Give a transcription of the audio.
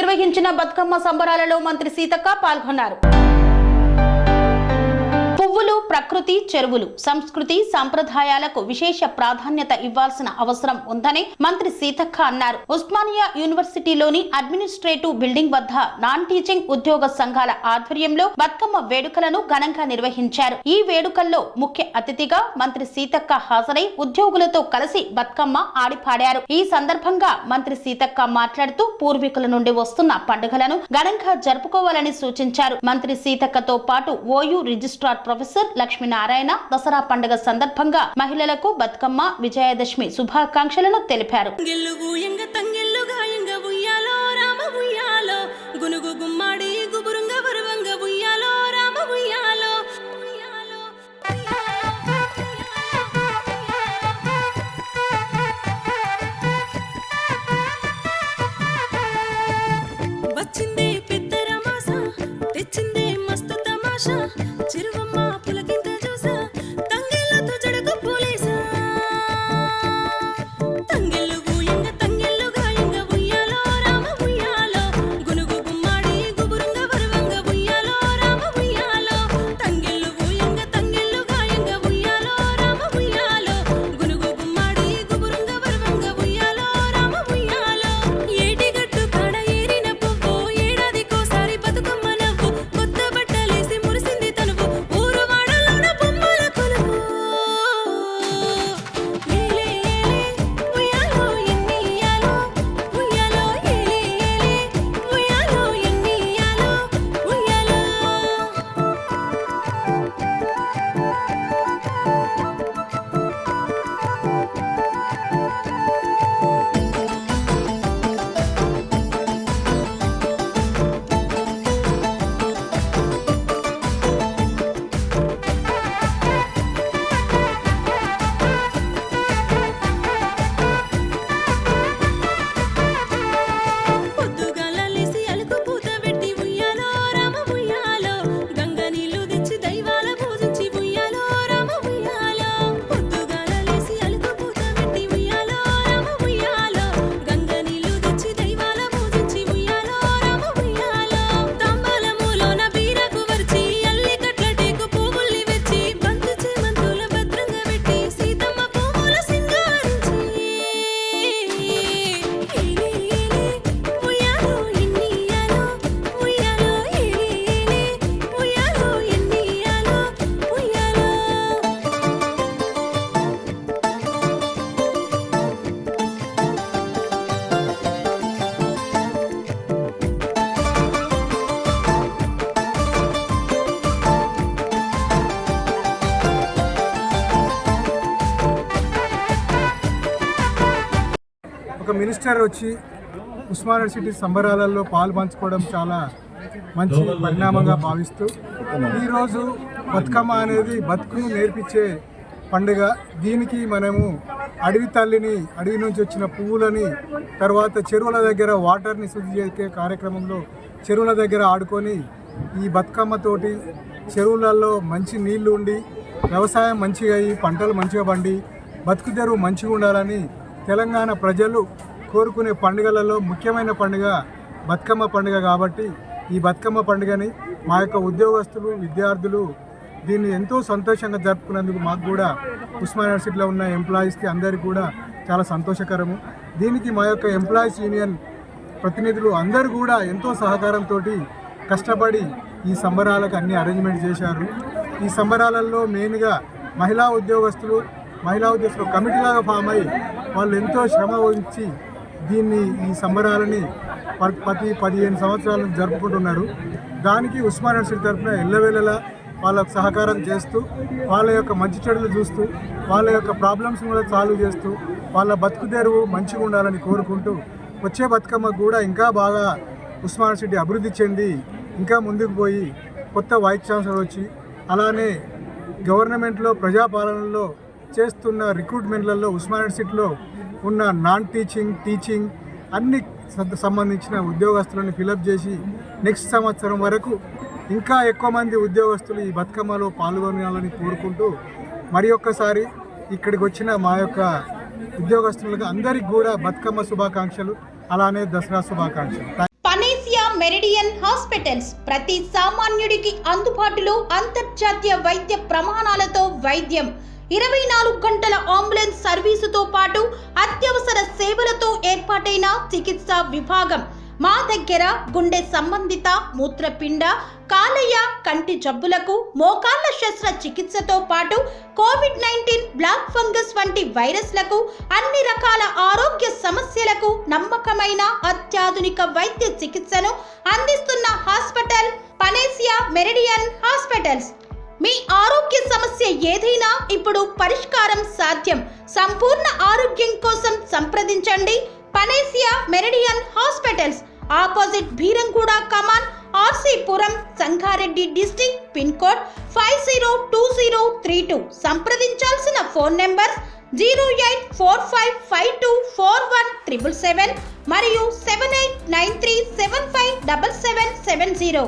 నిర్వహించిన బతుకమ్మ సంబరాలలో మంత్రి సీతక్క పాల్గొన్నారు. పువ్వులు, ప్రకృతి, చెరువులు, సంస్కృతి సంప్రదాయాలకు విశేష ప్రాధాన్యత ఇవ్వాల్సిన అవసరం ఉందని మంత్రి సీతక్క అన్నారు. ఉస్మానియా యూనివర్సిటీలోని అడ్మినిస్ట్రేటివ్ బిల్డింగ్ వద్ద నాన్ టీచింగ్ ఉద్యోగ సంఘాల ఆధ్వర్యంలో బతుకమ్మ వేడుకలను ఘనంగా నిర్వహించారు. ఈ వేడుకల్లో ముఖ్య అతిథిగా మంత్రి సీతక్క హాజరై ఉద్యోగులతో కలిసి బతుకమ్మ ఆడిపాడారు. ఈ సందర్భంగా మంత్రి సీతక్క మాట్లాడుతూ పూర్వీకుల నుండి వస్తున్న పండుగలను ఘనంగా జరుపుకోవాలని సూచించారు. మంత్రి సీతక్కతో పాటు OU registrar professor Lakshminarayana Dasara పండుగ సందర్భంగా మహిళలకు బతుకమ్మ విజయదశమి శుభాకాంక్షలను తెలిపారు. వచ్చిందే పెద్ద రమాస, తెచ్చిందే మస్తు తమాషా, చిరువమ్మ పులకింత చూసా, తంగెళ్ళతో జడకు పోలేసా, తంగెళ్ళు గూయంగ తంగెళ్ళు గాయంగ ఉయ్యాలో రామ ఉయ్యాలో, గునుగు గుమ్మాడి గుబురుంగ వరువంగ ఉయ్యాలో రామ ఉయ్యాలో, తంగెళ్ళు గూయంగ తంగెళ్ళు గాయంగ ఉయ్యాలో రామ ఉయ్యాలో, గునుగు గుమ్మాడి గుబురుంగ వరువంగ ఉయ్యాలో రామ ఉయ్యాలో. ఏటిగట్టు కాడ ఏరిన పువ్వు, ఏడాదికోసారి బతుకమ్మ నవ్వు, కొత్త బట్టలేసి మురిసింది తనువు, ఊరు వాడలోన బొమ్మల కొలువు. ఏలే ఏలే ఉయ్యాలో ఎన్ని ఇయ్యాలో, ఉయ్యాలో ఏలే ఏలే ఉయ్యాలో ఎన్ని ఇయ్యాలో, ఉయ్యాలో. పొద్దుగాల లేసి అలుకు పూత పెట్టి ఉయ్యాలో రామ ఉయ్యాలో, గంగ నీళ్లు తెచ్చి దైవాల పూజించి ఉయ్యాలో రామ ఉయ్యాలో. పొద్దుగాల లేసి అలుకు పూత పెట్టి ఉయ్యాలో రామ ఉయ్యాలో, గంగ నీళ్లు తెచ్చి దైవాల పూజించి ఉయ్యాలో రామ ఉయ్యాలో. తాంబూలములోన బీరకు వరిచి, అల్లి కట్లటేకు పువ్వుల్ని వెచ్చి, బంతి చేమంతుల భద్రంగా పెట్టి, సీతమ్మ పువ్వుల సింగారించి. ఏలే ఏలే ఉయ్యాలో ఎన్ని ఇయ్యాలో, ఉయ్యాలో ఏలే ఏలే ఉయ్యాలో ఎన్ని ఇయ్యాలో, ఉయ్యాలో. ఒక మినిస్టర్ వచ్చి ఉస్మానియా యూనివర్సిటీ సంబరాలలో పాల్పంచుకోవడం చాలా మంచి పరిణామంగా భావిస్తూ ఈరోజు బతుకమ్మ అనేది బతుకును నేర్పించే పండుగ. దీనికి మనము అడవి తల్లిని, అడవి నుంచి వచ్చిన పువ్వులని, తర్వాత చెరువుల దగ్గర వాటర్ని శుద్ధి చేసే కార్యక్రమంలో చెరువుల దగ్గర ఆడుకొని ఈ బతుకమ్మతోటి చెరువులలో మంచి నీళ్లు ఉండి వ్యవసాయం మంచిగా అయ్యి పంటలు మంచిగా పండి బతుకు తెరువు మంచిగా ఉండాలని తెలంగాణ ప్రజలు కోరుకునే పండుగలలో ముఖ్యమైన పండుగ బతుకమ్మ పండుగ. కాబట్టి ఈ బతుకమ్మ పండుగని మా యొక్క ఉద్యోగస్తులు, విద్యార్థులు దీన్ని ఎంతో సంతోషంగా జరుపుకున్నందుకు మాకు కూడా ఉస్మానియా యూనివర్సిటీలో ఉన్న ఎంప్లాయీస్కి అందరికీ కూడా చాలా సంతోషకరము. దీనికి మా యొక్క ఎంప్లాయీస్ యూనియన్ ప్రతినిధులు అందరూ కూడా ఎంతో సహకారంతో కష్టపడి ఈ సంబరాలకు అన్ని అరేంజ్మెంట్ చేశారు. ఈ సంబరాలలో మెయిన్గా మహిళా ఉద్యోగస్తులు కమిటీలాగా ఫామ్ అయ్యి వాళ్ళు ఎంతో శ్రమ వహించి ఈ సంబరాలని ప్రతి 15 సంవత్సరాల నుంచి జరుపుకుంటున్నారు. దానికి ఉస్మానియా యూనివర్సిటీ తరఫున ఎల్లవేళలా వాళ్ళకు సహకారం చేస్తూ, వాళ్ళ యొక్క మంచి చెడులు చూస్తూ, వాళ్ళ యొక్క ప్రాబ్లమ్స్ కూడా సాల్వ్ చేస్తూ, వాళ్ళ బతుకు తెరువు మంచిగా ఉండాలని కోరుకుంటూ వచ్చే బతుకమ్మకు కూడా ఇంకా బాగా ఉస్మానియా యూనివర్సిటీ అభివృద్ధి చెంది ఇంకా ముందుకు పోయి కొత్త వైస్ ఛాన్సలర్ వచ్చి, అలానే గవర్నమెంట్లో ప్రజాపాలనలో చేస్తున్న రిక్రూట్మెంట్లలో ఉస్మానియా యూనివర్సిటీలో ఉన్న నాన్ టీచింగ్ అన్ని సంబంధించిన ఉద్యోగస్తులను ఫిలప్ చేసి నెక్స్ట్ సంవత్సరం వరకు ఇంకా ఎక్కువ మంది ఉద్యోగస్తులు ఈ బతుకమ్మలో పాల్గొనాలని కోరుకుంటూ మరి ఒక్కసారి ఇక్కడికి వచ్చిన మా యొక్క ఉద్యోగస్తులకు అందరికీ కూడా బతుకమ్మ శుభాకాంక్షలు, అలానే దసరా శుభాకాంక్షలు. మెరిడియన్ హాస్పిటల్స్ ప్రతి సామాన్యుడికి అందుబాటులో అంతర్జాతీయ వైద్య ప్రమాణాలతో వైద్యం 24 గంటల అంబులెన్స్ సర్వీసుతో పాటు అత్యవసర సేవలతో ఏర్పాటైన చికిత్సా విభాగం మా దగ్గర గుండె సంబంధిత మూత్రపిండ కాలేయ కంటి జబ్బులకు మోకాళ్ల శస్త్రచికిత్సతో పాటు కోవిడ్-19 బ్లాక్ ఫంగస్ వంటి వైరస్లకు అన్ని రకాల ఆరోగ్య సమస్యలకు నమ్మకమైన అత్యాధునిక వైద్య చికిత్సను అందిస్తున్న హాస్పిటల్ పనేసియా మెరిడియన్ హాస్పిటల్స్. మీ ఆరోగ్య సమస్య ఏదైనా ఇప్పుడు పరిష్కారం సాధ్యం. సంపూర్ణ ఆరోగ్యం కోసం సంప్రదించండి Panacea Meridian hospitals, opposite Bheeramguda Kaman, RC Puram, Sangareddy district, pin code 502032. సంప్రదించాల్సిన ఫోన్ నెంబర్ 0845524177 మరియు 7893757770.